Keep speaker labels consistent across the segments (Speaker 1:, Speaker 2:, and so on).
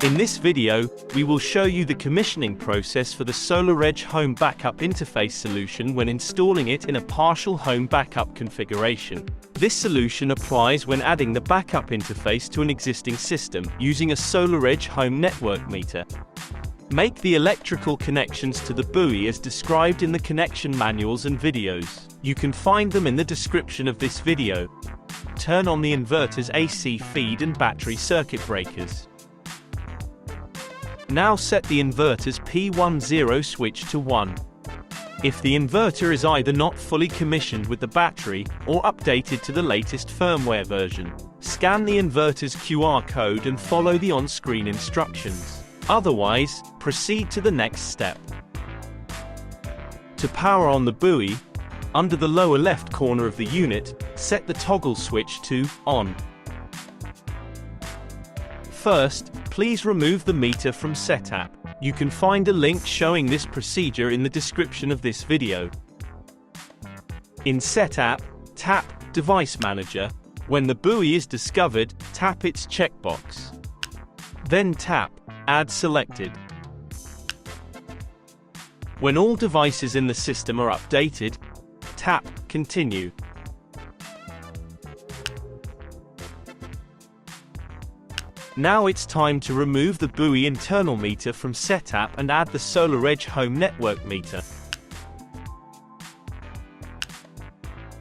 Speaker 1: In this video, we will show you the commissioning process for the SolarEdge Home Backup Interface solution when installing it in a partial home backup configuration. This solution applies when adding the backup interface to an existing system using a SolarEdge Home Network Meter. Make the electrical connections to the buoy as described in the connection manuals and videos. You can find them in the description of this video. Turn on the inverter's AC feed and battery circuit breakers. Now set the inverter's P10 switch to 1. If the inverter is either not fully commissioned with the battery, or updated to the latest firmware version, scan the inverter's QR code and follow the on-screen instructions. Otherwise, proceed to the next step. To power on the buoy, under the lower left corner of the unit, set the toggle switch to on. First, please remove the meter from setup. You can find a link showing this procedure in the description of this video. In Setup, tap Device Manager. When the buoy is discovered, tap its checkbox. Then tap Add Selected. When all devices in the system are updated, tap Continue. Now it's time to remove the buoy internal meter from setup and add the SolarEdge Home Network Meter.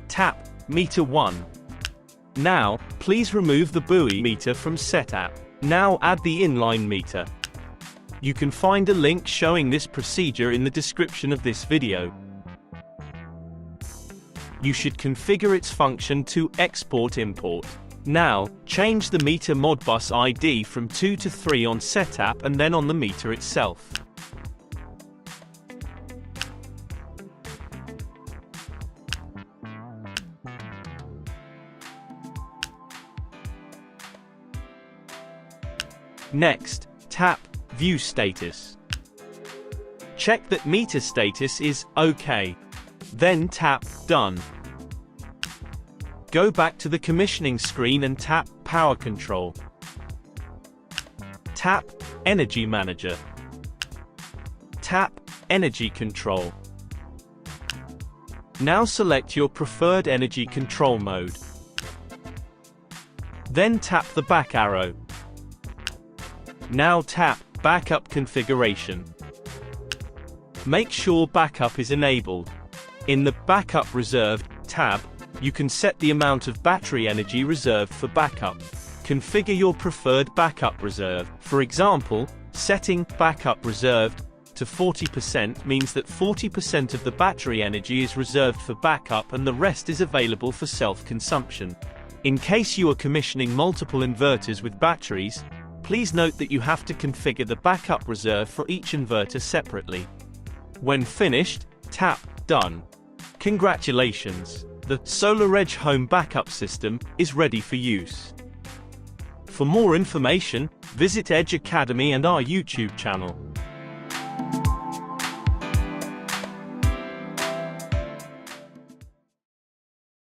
Speaker 1: Tap Meter 1. Now, please remove the buoy meter from setup. Now add the inline meter. You can find a link showing this procedure in the description of this video. You should configure its function to Export-Import. Now, change the meter Modbus ID from 2 to 3 on setup and then on the meter itself. Next, tap View Status. Check that meter status is OK. Then tap Done. Go back to the commissioning screen and tap Power Control. Tap Energy Manager. Tap Energy Control. Now select your preferred energy control mode. Then tap the back arrow. Now tap Backup Configuration. Make sure backup is enabled. In the Backup Reserved tab, you can set the amount of battery energy reserved for backup. Configure your preferred backup reserve. For example, setting Backup Reserved to 40% means that 40% of the battery energy is reserved for backup and the rest is available for self-consumption. In case you are commissioning multiple inverters with batteries, please note that you have to configure the backup reserve for each inverter separately. When finished, tap Done. Congratulations! The SolarEdge Home Backup System is ready for use. For more information, visit Edge Academy and our YouTube channel.